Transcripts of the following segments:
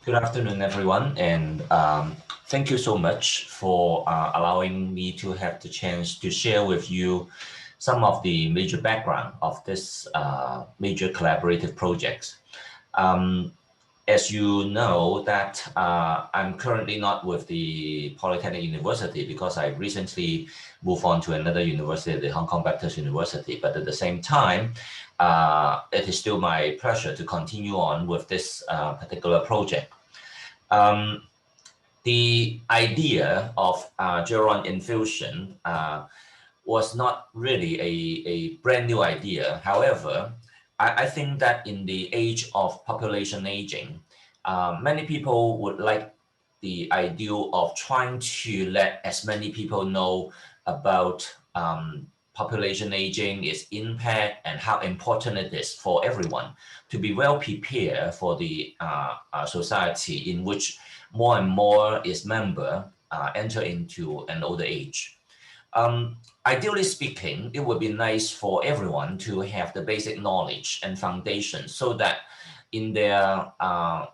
Good afternoon, everyone, and thank you so much for allowing me to have the chance to share with you some of the major background of this major collaborative projects. Um, as you know that I'm currently not with the Polytechnic University because I recently moved on to another university, the Hong Kong Baptist University. But at the same time, it is still my pleasure to continue on with this particular project. Um, the idea of Geron-Infusion was not really a brand new idea. However, I think that in the age of population aging, many people would like the ideal of trying to let as many people know about population aging, its impact, and how important it is for everyone to be well prepared for the society in which more and more its member enter into an older age. Ideally speaking, it would be nice for everyone to have the basic knowledge and foundation so that in their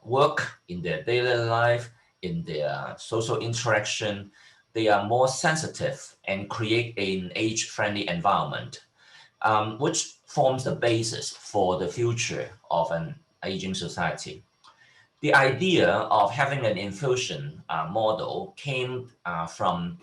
work, in their daily life, in their social interaction, they are more sensitive and create an age-friendly environment, which forms the basis for the future of an aging society. The idea of having an infusion model came from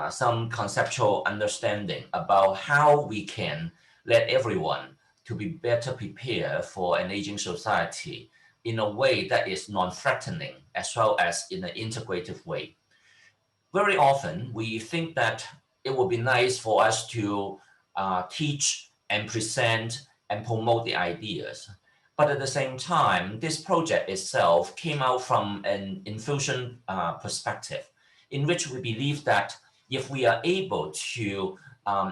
some conceptual understanding about how we can let everyone to be better prepared for an aging society in a way that is non-threatening as well as in an integrative way. Very often, we think that it would be nice for us to teach and present and promote the ideas. But at the same time, this project itself came out from an infusion perspective, in which we believe that if we are able to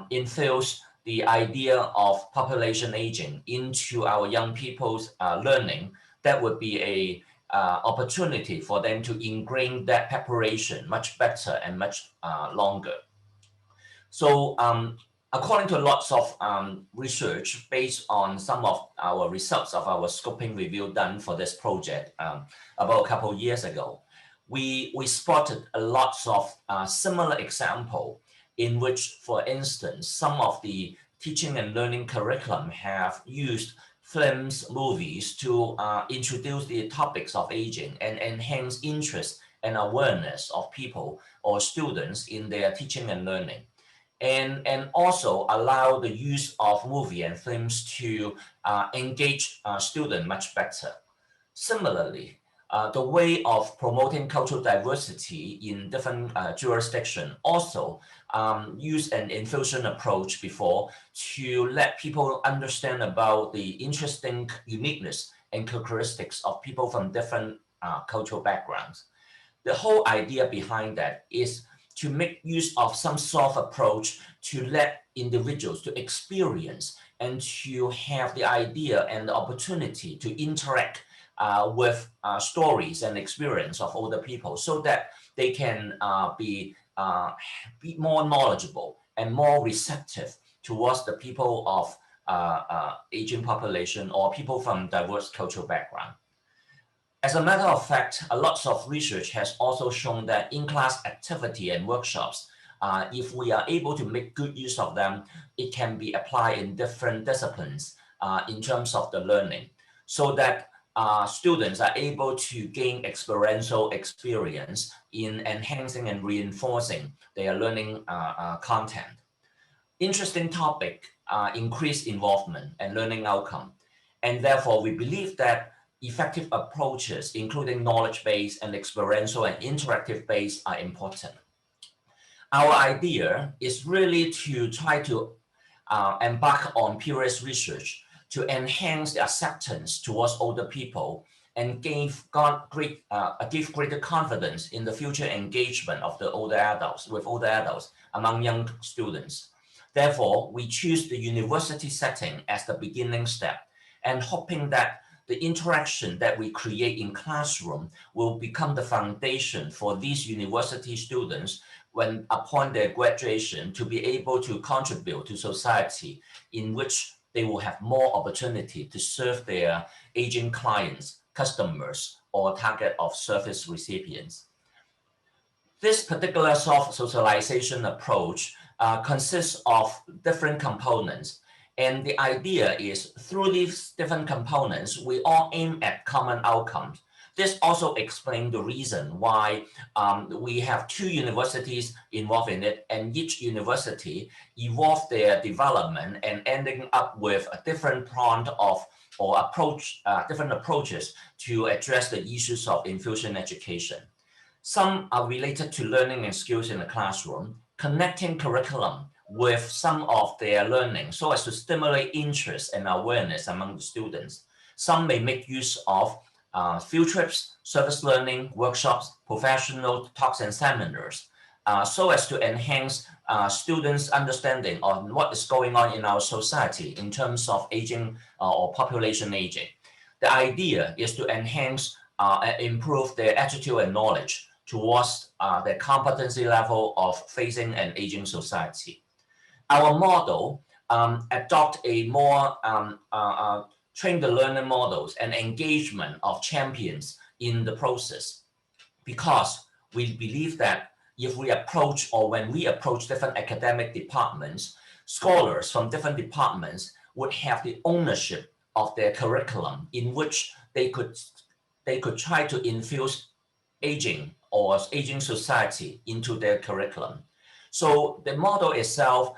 infuse the idea of population aging into our young people's learning, that would be a opportunity for them to ingrain that preparation much better and much longer. So according to lots of research based on some of our results of our scoping review done for this project about a couple of years ago, we spotted a lots of similar example in which, for instance, some of the teaching and learning curriculum have used films, movies to introduce the topics of aging and enhance interest and awareness of people or students in their teaching and learning. And also allow the use of movie and films to engage students much better. Similarly, the way of promoting cultural diversity in different jurisdictions also use an infusion approach before to let people understand about the interesting uniqueness and characteristics of people from different cultural backgrounds. The whole idea behind that is to make use of some soft approach to let individuals to experience and to have the idea and the opportunity to interact with stories and experience of older people so that they can be more knowledgeable and more receptive towards the people of aging population or people from diverse cultural background. As a matter of fact, a lot of research has also shown that in-class activity and workshops, if we are able to make good use of them, it can be applied in different disciplines in terms of the learning, so that students are able to gain experiential experience in enhancing and reinforcing their learning content. Interesting topic, increased involvement and learning outcome. And therefore, we believe that effective approaches, including knowledge-based and experiential and interactive-based, are important. Our idea is really to try to embark on peer research to enhance the acceptance towards older people and give greater confidence in the future engagement of the older adults among young students. Therefore, we choose the university setting as the beginning step and hoping that the interaction that we create in classroom will become the foundation for these university students when upon their graduation to be able to contribute to society in which they will have more opportunity to serve their aging clients customers or target of service recipients. This particular soft socialization approach consists of different components. And the idea is through these different components, we all aim at common outcomes. This also explains the reason why we have two universities involved in it, and each university evolved their development and ending up with a different prompt of or approach, different approaches to address the issues of infusion education. Some are related to learning and skills in the classroom, connecting curriculum with some of their learning so as to stimulate interest and awareness among the students. Some may make use of field trips, service learning, workshops, professional talks and seminars, so as to enhance students' understanding on what is going on in our society in terms of aging or population aging. The idea is to enhance and improve their attitude and knowledge towards their competency level of facing an aging society. Our model adopt a more train the learner models and engagement of champions in the process, because we believe that if we approach or when we approach different academic departments, scholars from different departments would have the ownership of their curriculum in which they could try to infuse aging or aging society into their curriculum. So the model itself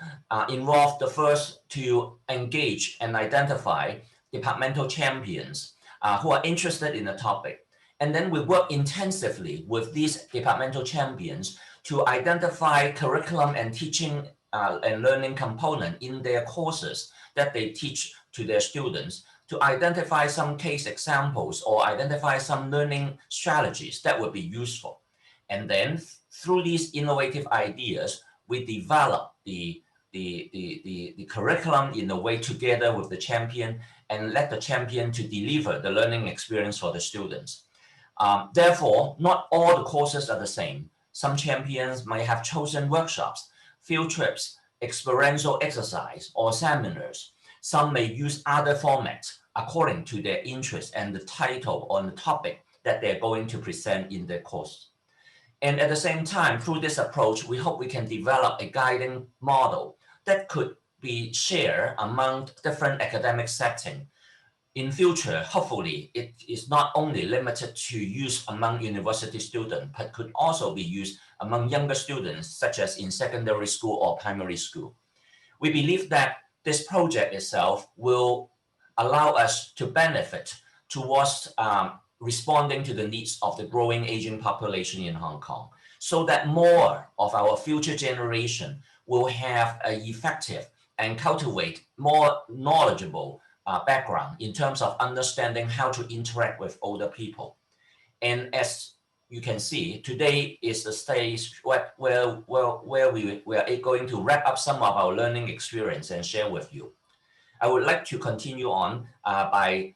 involved the first to engage and identify departmental champions who are interested in the topic. And then we work intensively with these departmental champions to identify curriculum and teaching and learning component in their courses that they teach to their students, to identify some case examples or identify some learning strategies that would be useful. And then through these innovative ideas, we develop the curriculum in a way together with the champion and let the champion to deliver the learning experience for the students. Therefore, not all the courses are the same. Some champions might have chosen workshops, field trips, experiential exercise, or seminars. Some may use other formats according to their interest and the title on the topic that they're going to present in their course. And at the same time, through this approach, we hope we can develop a guiding model that could be shared among different academic settings. In future, hopefully, it is not only limited to use among university students, but could also be used among younger students, such as in secondary school or primary school. We believe that this project itself will allow us to benefit towards responding to the needs of the growing aging population in Hong Kong, so that more of our future generation will have an effective and cultivate more knowledgeable background in terms of understanding how to interact with older people. And as you can see, today is the stage where we are going to wrap up some of our learning experience and share with you. I would like to continue on by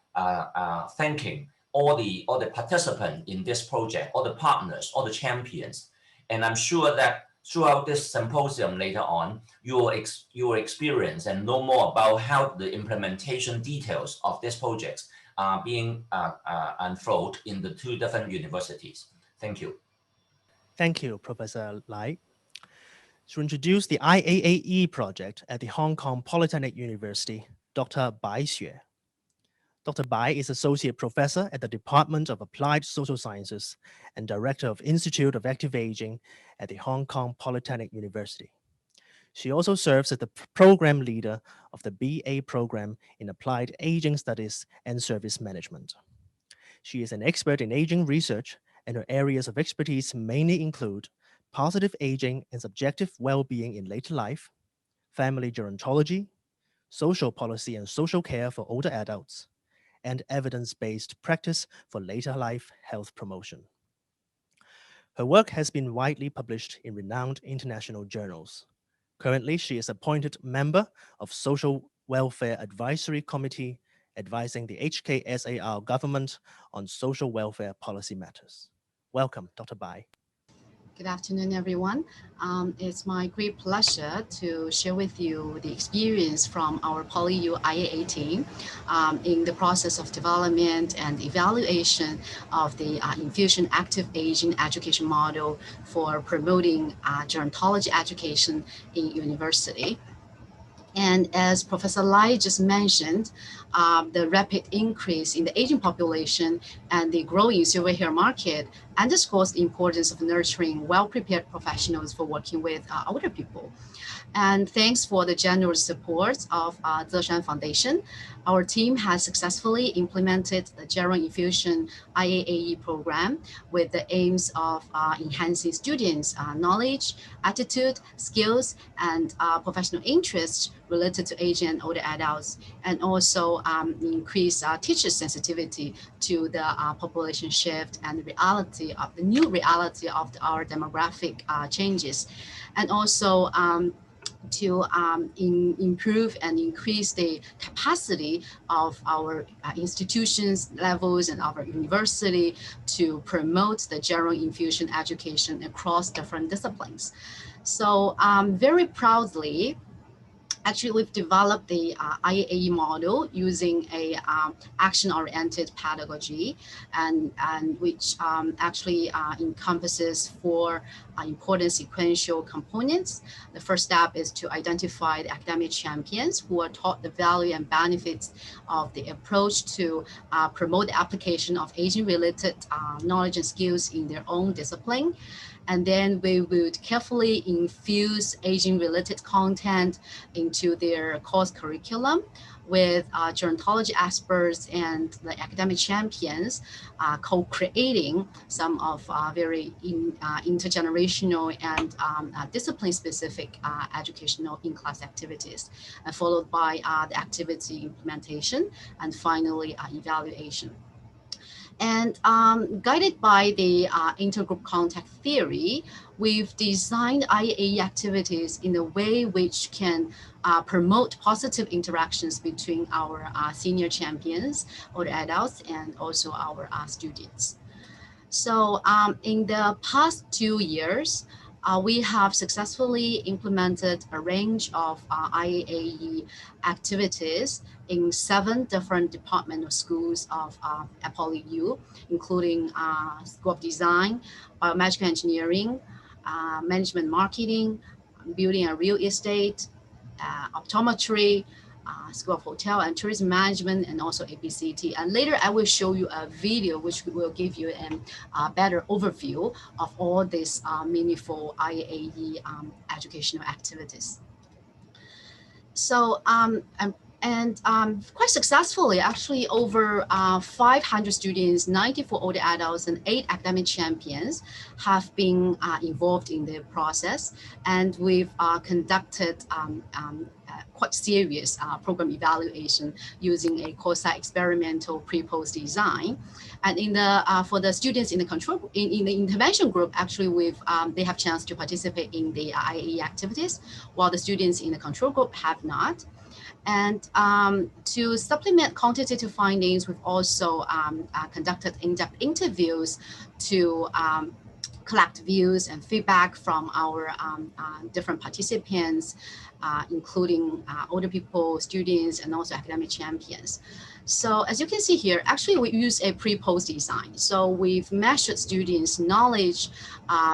thanking all the participants in this project, all the partners, all the champions. And I'm sure that throughout this symposium later on, you will experience and know more about how the implementation details of these projects are being unfolded in the two different universities. Thank you. Thank you, Professor Lai. To introduce the IAAE project at the Hong Kong Polytechnic University, Dr. Bai Xue. Dr. Bai is Associate Professor at the Department of Applied Social Sciences and Director of Institute of Active Aging at the Hong Kong Polytechnic University. She also serves as the program leader of the BA program in Applied Aging Studies and Service Management. She is an expert in aging research, and her areas of expertise mainly include positive aging and subjective well-being in later life, family gerontology, social policy and social care for older adults, and evidence-based practice for later life health promotion. Her work has been widely published in renowned international journals. Currently, she is appointed member of Social Welfare Advisory Committee, advising the HKSAR government on social welfare policy matters. Welcome, Dr. Bai. Good afternoon, everyone. It's my great pleasure to share with you the experience from our PolyU IAA team in the process of development and evaluation of the Infusion Active Ageing Education model for promoting gerontology education in university. And as Professor Lai just mentioned, the rapid increase in the aging population and the growing silver hair market underscores the importance of nurturing well-prepared professionals for working with older people. And thanks for the generous support of ZeShan Foundation, our team has successfully implemented the Geron-Infusion IAAE program with the aims of enhancing students' knowledge, attitude, skills, and professional interests related to aging and older adults, and also increase teachers' sensitivity to the population shift and reality of the new reality of our demographic changes, and also to improve and increase the capacity of our institutions levels and our university to promote the Geron-Infusion education across different disciplines. So very proudly, actually, we've developed the IAAE model using a action-oriented pedagogy, and which actually encompasses four important sequential components. The first step is to identify the academic champions who are taught the value and benefits of the approach to promote the application of aging-related knowledge and skills in their own discipline. And then we would carefully infuse aging-related content into their course curriculum with gerontology experts and the academic champions co-creating some of very intergenerational and discipline-specific educational in-class activities, followed by the activity implementation, and finally evaluation. And guided by the intergroup contact theory, we've designed IAAE activities in a way which can promote positive interactions between our senior champions, older adults, and also our students. So in the past 2 years, we have successfully implemented a range of IAAE activities in 7 different departmental schools of PolyU, including School of Design, Biomedical Engineering, Management Marketing, Building and Real Estate, Optometry, School of Hotel and Tourism Management, and also ABCT. And later I will show you a video which will give you a better overview of all these meaningful IAAE educational activities. So quite successfully, actually over 500 students, 94 older adults, and 8 academic champions have been involved in the process. And we've conducted quite serious program evaluation using a COSI experimental pre-post design. And in the for the students in the control in the intervention group, actually they have chance to participate in the IAAE activities, while the students in the control group have not. And to supplement quantitative findings, we've also conducted in-depth interviews to collect views and feedback from our different participants, including older people, students, and also academic champions. So as you can see here, actually we use a pre-post design. So we've measured students' knowledge,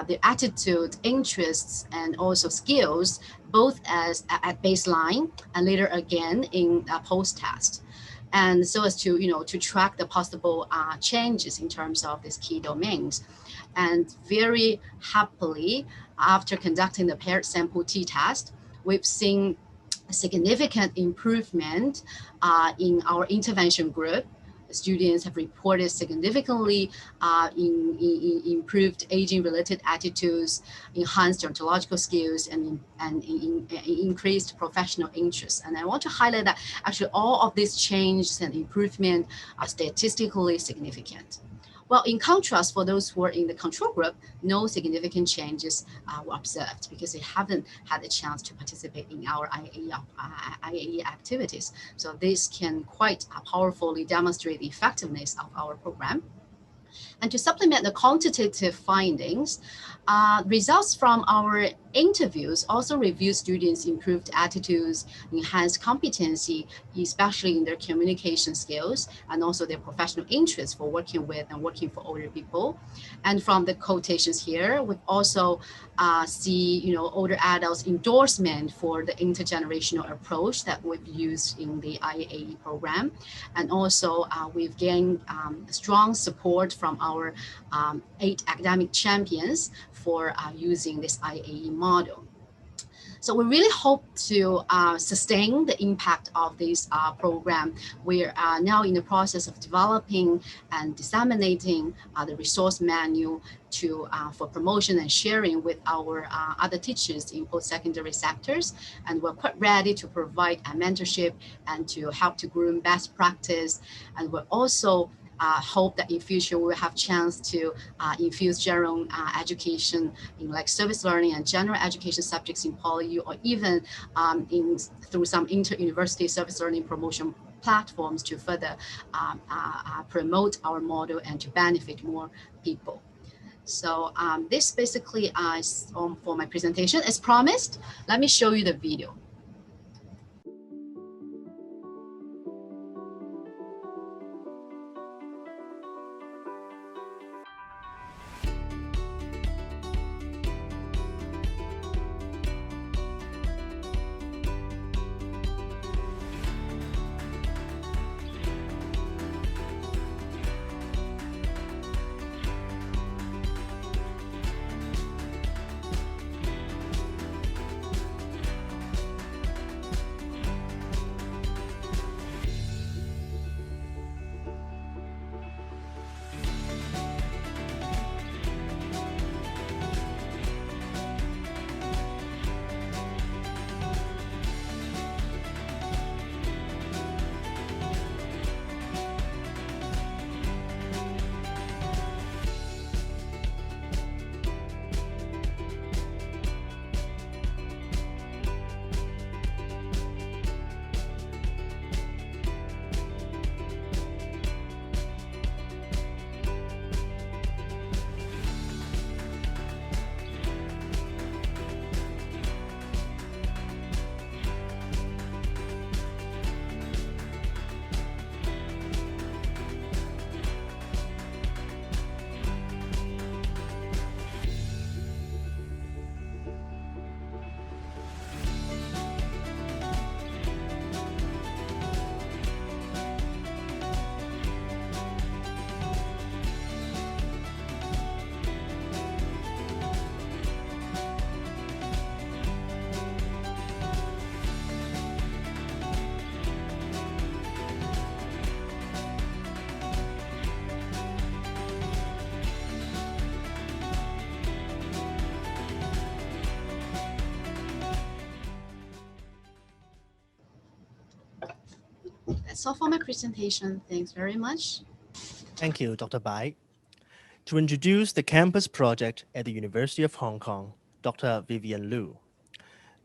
their attitude, interests, and also skills, both as at baseline and later again in a post-test. And so as to, to track the possible changes in terms of these key domains. And very happily, after conducting the paired sample t-test, we've seen a significant improvement in our intervention group. Students have reported significantly improved aging-related attitudes, enhanced gerontological skills, and increased professional interest. And I want to highlight that actually all of these changes and improvement are statistically significant. Well, in contrast, for those who are in the control group, no significant changes were observed because they haven't had a chance to participate in our IAAE activities. So this can quite powerfully demonstrate the effectiveness of our program. And to supplement the quantitative findings, results from our interviews also review students' improved attitudes, enhanced competency, especially in their communication skills, and also their professional interest for working with and working for older people. And from the quotations here, we've also see older adults endorsement for the intergenerational approach that we've used in the IAAE program. And also we've gained strong support from our 8 academic champions for using this IAAE model. So we really hope to sustain the impact of this program. We're now in the process of developing and disseminating the resource manual for promotion and sharing with our other teachers in post-secondary sectors. And we're quite ready to provide a mentorship and to help to groom best practice. And we're also hope that in future we'll have chance to infuse general education in like service learning and general education subjects in PolyU, or even through some inter-university service learning promotion platforms to further promote our model and to benefit more people. So this basically is for my presentation. As promised, let me show you the video. That's all for my presentation. Thanks very much. Thank you, Dr. Bai. To introduce the campus project at the University of Hong Kong, Dr. Vivian Liu.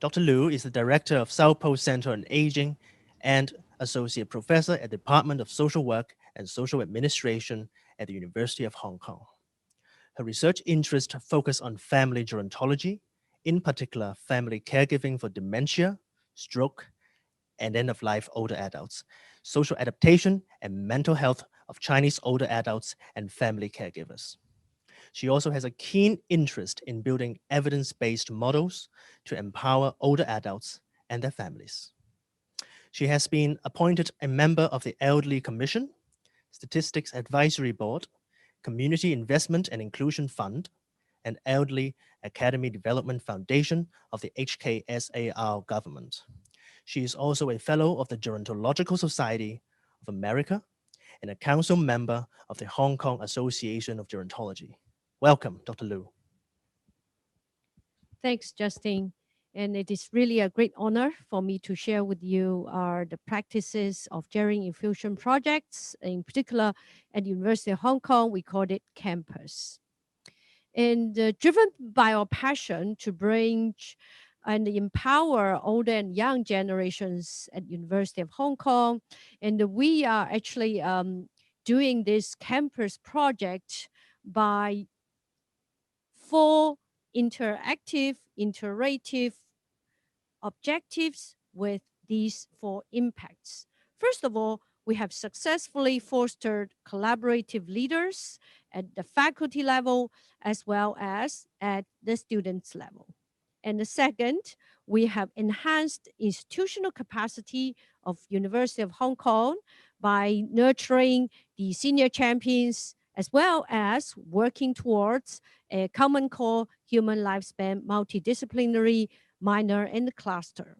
Dr. Liu is the director of Southpost Center on Aging and associate professor at the Department of Social Work and Social Administration at the University of Hong Kong. Her research interests focus on family gerontology, in particular family caregiving for dementia, stroke, and end-of-life older adults, social adaptation and mental health of Chinese older adults and family caregivers. She also has a keen interest in building evidence-based models to empower older adults and their families. She has been appointed a member of the Elderly Commission, Statistics Advisory Board, Community Investment and Inclusion Fund, and Elderly Academy Development Foundation of the HKSAR government. She is also a fellow of the Gerontological Society of America and a council member of the Hong Kong Association of Gerontology. Welcome, Dr. Liu. Thanks, Justin. And it is really a great honor for me to share with you the practices of Geron-Infusion projects. In particular, at the University of Hong Kong, we called it CAMPUS. And driven by our passion to bring and empower older and young generations at University of Hong Kong, and we are actually doing this campus project by 4 interactive, iterative objectives with these 4 impacts. First of all, we have successfully fostered collaborative leaders at the faculty level as well as at the students level. And the second, we have enhanced institutional capacity of University of Hong Kong by nurturing the senior champions as well as working towards a common core human lifespan multidisciplinary minor and cluster.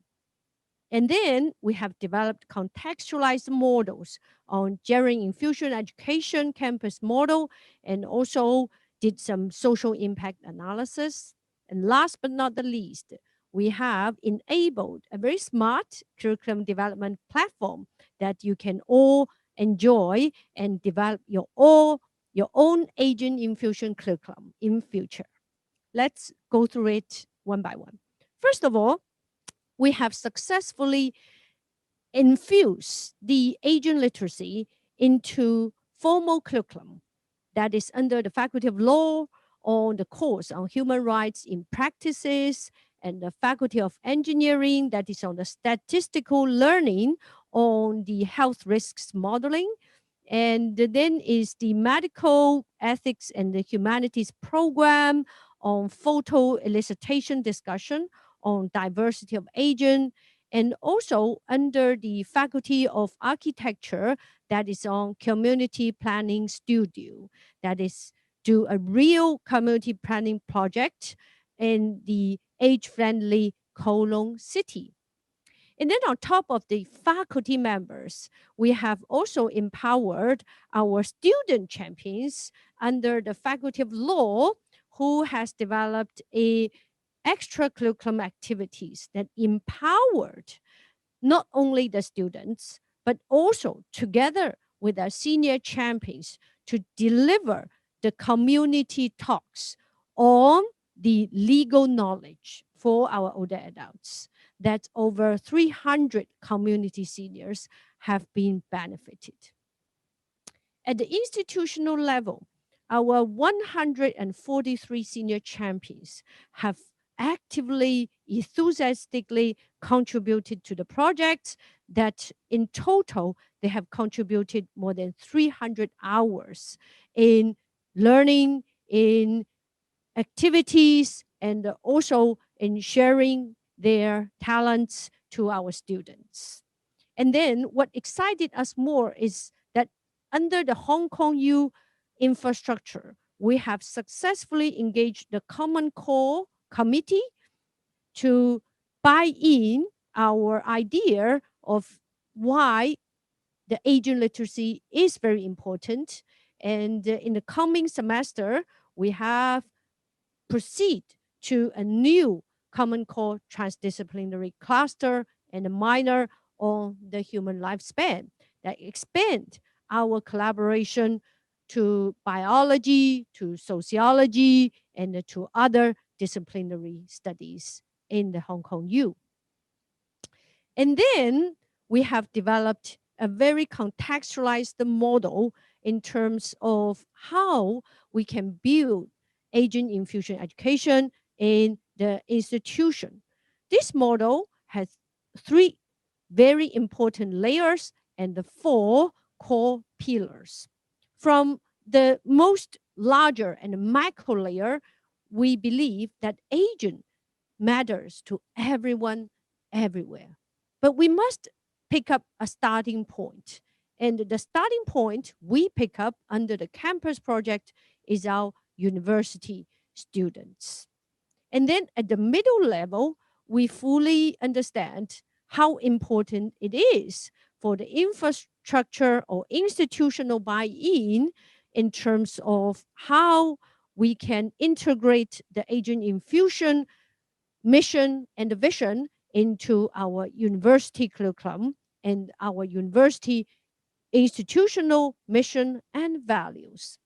And then we have developed contextualized models on Geron-Infusion Education campus model, and also did some social impact analysis. And last but not the least, we have enabled a very smart curriculum development platform that you can all enjoy and develop your own aging infusion curriculum in future. Let's go through it one by one. First of all, we have successfully infused the aging literacy into formal curriculum that is under the Faculty of Law on the course on human rights in practices, and the Faculty of Engineering that is on the statistical learning on the health risks modeling. And then is the medical ethics and the humanities program on photo elicitation discussion on diversity of aging, and also under the Faculty of Architecture that is on community planning studio, that is do a real community planning project in the age-friendly Kowloon City. And then on top of the faculty members, we have also empowered our student champions under the Faculty of Law, who has developed a extra curriculum activities that empowered not only the students, but also together with our senior champions to deliver the community talks on the legal knowledge for our older adults. That over 300 community seniors have been benefited. At the institutional level, our 143 senior champions have actively, enthusiastically contributed to the project, that in total, they have contributed more than 300 hours in learning, in activities, and also in sharing their talents to our students. And then what excited us more is that under the Hong Kong U infrastructure, we have successfully engaged the Common Core Committee to buy in our idea of why the aging literacy is very important. And in the coming semester, we have proceed to a new Common Core transdisciplinary cluster and a minor on the human lifespan that expand our collaboration to biology, to sociology, and to other disciplinary studies in the Hong Kong U. And then we have developed a very contextualized model in terms of how we can build aging infusion education in the institution. This model has 3 very important layers and the 4 core pillars. From the most larger and macro layer, we believe that aging matters to everyone, everywhere. But we must pick up a starting point. And the starting point we pick up under the campus project is our university students. And then at the middle level, we fully understand how important it is for the infrastructure or institutional buy-in in terms of how we can integrate the aging infusion mission and the vision into our university curriculum and our university institutional mission and values.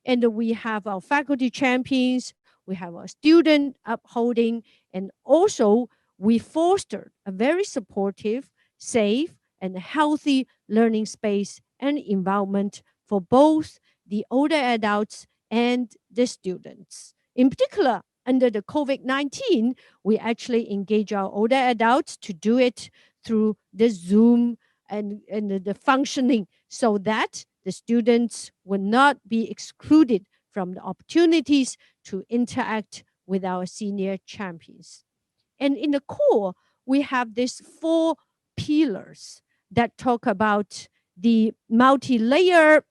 And we have our faculty champions, we have our student upholding, and also we foster a very supportive, safe, and healthy learning space and environment for both the older adults and the students. In particular, under the COVID-19, we actually engage our older adults to do it through the Zoom and the functioning, so that the students will not be excluded from the opportunities to interact with our senior champions. And in the core, we have these 4 pillars that talk about the multi-layer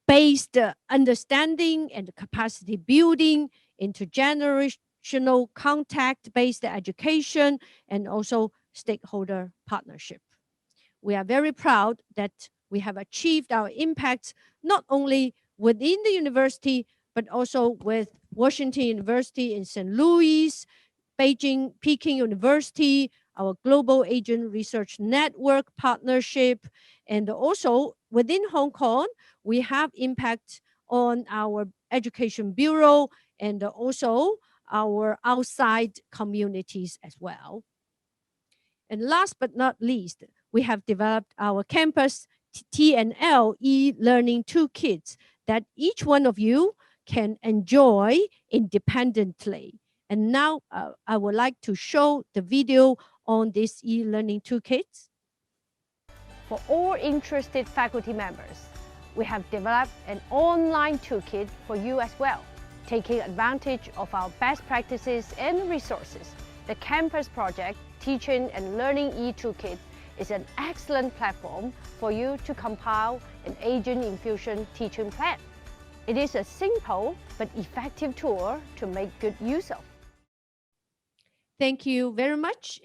based understanding and capacity building, intergenerational contact-based education, and also stakeholder partnership. We are very proud that we have achieved our impacts not only within the university, but also with Washington University in St. Louis, Peking University, our Global Asian Research Network partnership, and also within Hong Kong, we have impact on our Education Bureau and also our outside communities as well. And last but not least, we have developed our campus TNL e-learning toolkits that each one of you can enjoy independently. And now I would like to show the video on this e-learning toolkits. For all interested faculty members, we have developed an online toolkit for you as well, taking advantage of our best practices and resources. The Campus Project Teaching and Learning e-Toolkit is an excellent platform for you to compile an Aging Infusion teaching plan. It is a simple but effective tool to make good use of. Thank you very much.